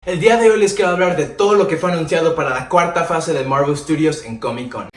El día de hoy les quiero hablar de todo lo que fue anunciado para la cuarta fase de Marvel Studios en Comic Con.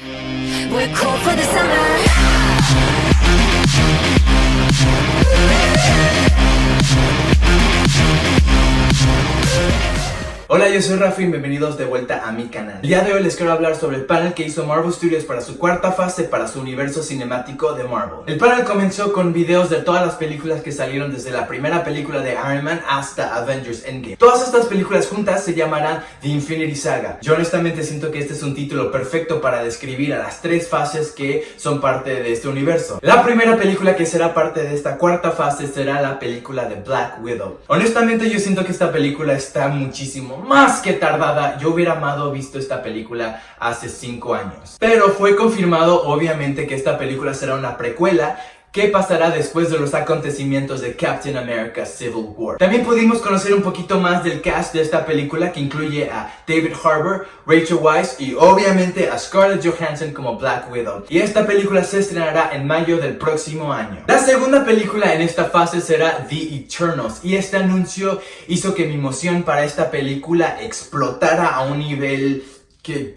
Hola, yo soy Rafa y bienvenidos de vuelta a mi canal. El día de hoy les quiero hablar sobre el panel que hizo Marvel Studios para su cuarta fase para su universo cinemático de Marvel. El panel comenzó con videos de todas las películas que salieron desde la primera película de Iron Man hasta Avengers Endgame. Todas estas películas juntas se llamarán The Infinity Saga. Yo honestamente siento que este es un título perfecto para describir a las tres fases que son parte de este universo. La primera película que será parte de esta cuarta fase será la película de Black Widow. Honestamente yo siento que esta película está muchísimo más que tardada. Yo hubiera amado visto esta película hace 5 años. Pero fue confirmado obviamente que esta película será una precuela que pasará después de los acontecimientos de Captain America Civil War. También pudimos conocer un poquito más del cast de esta película, que incluye a David Harbour, Rachel Weisz y obviamente a Scarlett Johansson como Black Widow. Y esta película se estrenará en mayo del próximo año. La segunda película en esta fase será The Eternals, y este anuncio hizo que mi emoción para esta película explotara a un nivel que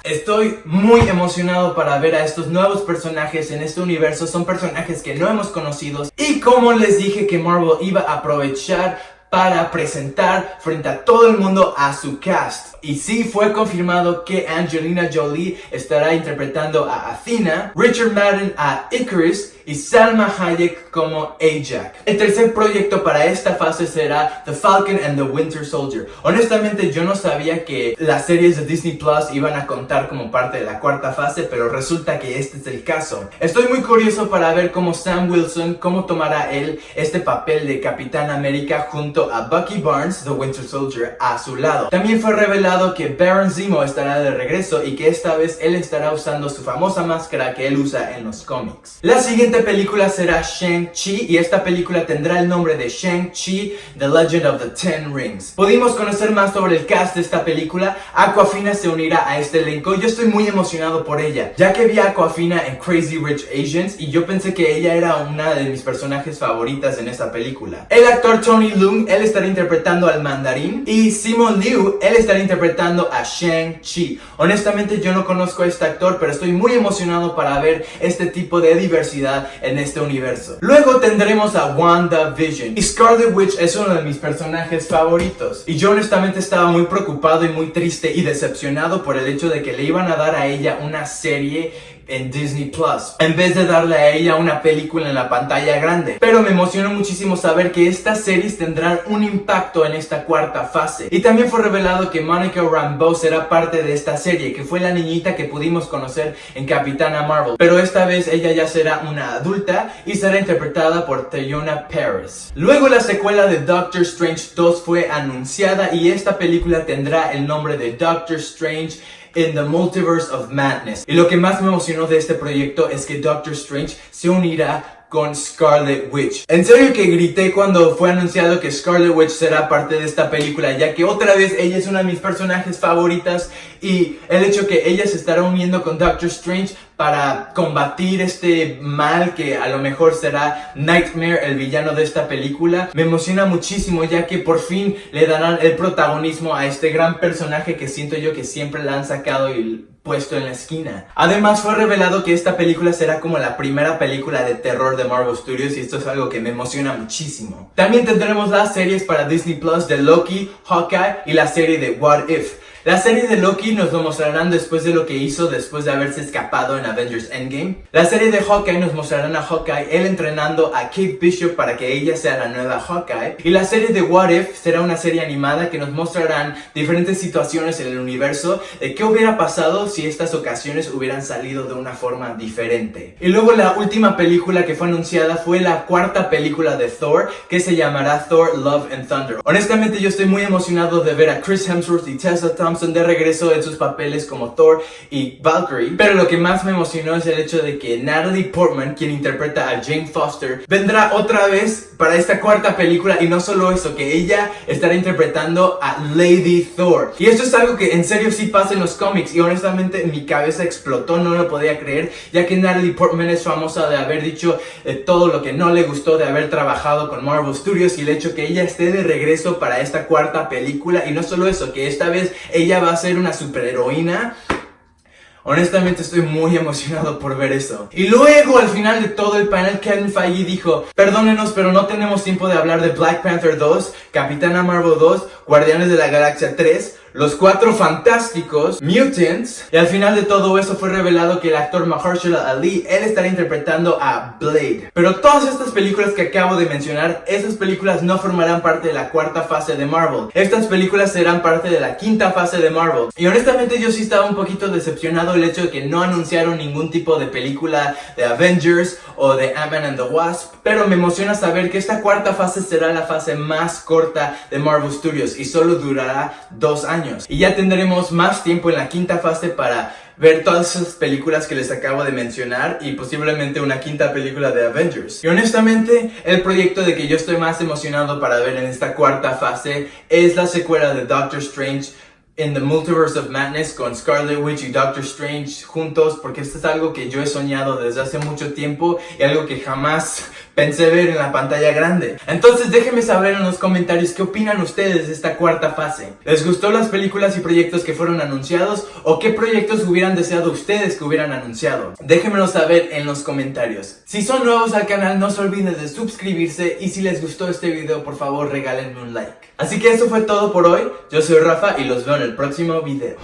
estoy muy emocionado para ver a estos nuevos personajes en este universo. Son personajes que no hemos conocido y como les dije que Marvel iba a aprovechar para presentar frente a todo el mundo a su cast. Y sí, fue confirmado que Angelina Jolie estará interpretando a Athena, Richard Madden a Icarus y Salma Hayek como Ajax. El tercer proyecto para esta fase será The Falcon and the Winter Soldier. Honestamente yo no sabía que las series de Disney Plus iban a contar como parte de la cuarta fase, pero resulta que este es el caso. Estoy muy curioso para ver cómo Sam Wilson, cómo tomará él este papel de Capitán América junto a Bucky Barnes, The Winter Soldier, a su lado. También fue revelado que Baron Zemo estará de regreso y que esta vez él estará usando su famosa máscara que él usa en los cómics. La siguiente película será Shang-Chi, y esta película tendrá el nombre de Shang-Chi The Legend of the Ten Rings. Pudimos conocer más sobre el cast de esta película. Awkwafina se unirá a este elenco. Yo estoy muy emocionado por ella, ya que vi a Awkwafina en Crazy Rich Asians y yo pensé que ella era una de mis personajes favoritas en esta película. El actor Tony Leung, él estará interpretando al mandarín, y Simon Liu, él estará interpretando a Shang-Chi. Honestamente yo no conozco a este actor, pero estoy muy emocionado para ver este tipo de diversidad en este universo. Luego tendremos a WandaVision, y Scarlet Witch es uno de mis personajes favoritos, y yo honestamente estaba muy preocupado y muy triste y decepcionado por el hecho de que le iban a dar a ella una serie en Disney Plus en vez de darle a ella una película en la pantalla grande. Pero me emocionó muchísimo saber que estas series tendrán un impacto en esta cuarta fase. Y también fue revelado que Monica Rambeau será parte de esta serie, que fue la niñita que pudimos conocer en Capitana Marvel, pero esta vez ella ya será una adulta y será interpretada por Teyonah Parris. Luego la secuela de Doctor Strange 2 fue anunciada, y esta película tendrá el nombre de Doctor Strange in the Multiverse of Madness. Y lo que más me emocionó de este proyecto es que Doctor Strange se unirá con Scarlet Witch. En serio que grité cuando fue anunciado que Scarlet Witch será parte de esta película, ya que otra vez ella es una de mis personajes favoritas, y el hecho que ella se estará uniendo con Doctor Strange para combatir este mal que a lo mejor será Nightmare, el villano de esta película, me emociona muchísimo, ya que por fin le darán el protagonismo a este gran personaje que siento yo que siempre la han sacado y puesto en la esquina. Además fue revelado que esta película será como la primera película de terror de Marvel Studios, y esto es algo que me emociona muchísimo. También tendremos las series para Disney Plus de Loki, Hawkeye y la serie de What If. La serie de Loki nos lo mostrarán después de lo que hizo después de haberse escapado en Avengers Endgame. La serie de Hawkeye nos mostrarán a Hawkeye él entrenando a Kate Bishop para que ella sea la nueva Hawkeye. Y la serie de What If será una serie animada que nos mostrarán diferentes situaciones en el universo de qué hubiera pasado si estas ocasiones hubieran salido de una forma diferente. Y luego la última película que fue anunciada fue la cuarta película de Thor, que se llamará Thor Love and Thunder. Honestamente yo estoy muy emocionado de ver a Chris Hemsworth y Tessa Thompson Thompson de regreso en sus papeles como Thor y Valkyrie, pero lo que más me emocionó es el hecho de que Natalie Portman, quien interpreta a Jane Foster, vendrá otra vez para esta cuarta película, y no solo eso, que ella estará interpretando a Lady Thor. Y esto es algo que en serio sí pasa en los cómics, y honestamente mi cabeza explotó, no lo podía creer, ya que Natalie Portman es famosa de haber dicho todo lo que no le gustó de haber trabajado con Marvel Studios, y el hecho que ella esté de regreso para esta cuarta película, y no solo eso, que esta vez ella va a ser una superheroína. Honestamente estoy muy emocionado por ver eso. Y luego, al final de todo el panel, Kevin Feige dijo: perdónenos, pero no tenemos tiempo de hablar de Black Panther 2, Capitana Marvel 2, Guardianes de la Galaxia 3, Los Cuatro Fantásticos, Mutants. Y al final de todo eso fue revelado que el actor Mahershala Ali, él estará interpretando a Blade. Pero todas estas películas que acabo de mencionar, esas películas no formarán parte de la cuarta fase de Marvel. Estas películas serán parte de la quinta fase de Marvel. Y honestamente yo sí estaba un poquito decepcionado el hecho de que no anunciaron ningún tipo de película de Avengers o de Ant-Man and the Wasp, pero me emociona saber que esta cuarta fase será la fase más corta de Marvel Studios y solo durará 2 años. Y ya tendremos más tiempo en la quinta fase para ver todas esas películas que les acabo de mencionar y posiblemente una quinta película de Avengers. Y honestamente, el proyecto de que yo estoy más emocionado para ver en esta cuarta fase es la secuela de Doctor Strange in the Multiverse of Madness, con Scarlet Witch y Doctor Strange juntos, porque esto es algo que yo he soñado desde hace mucho tiempo y algo que jamás pensé ver en la pantalla grande. Entonces déjenme saber en los comentarios qué opinan ustedes de esta cuarta fase. ¿Les gustó las películas y proyectos que fueron anunciados? ¿O qué proyectos hubieran deseado ustedes que hubieran anunciado? Déjenmelo saber en los comentarios. Si son nuevos al canal, no se olviden de suscribirse, y si les gustó este video, por favor regálenme un like. Así que eso fue todo por hoy. Yo soy Rafa y los veo en el próximo video.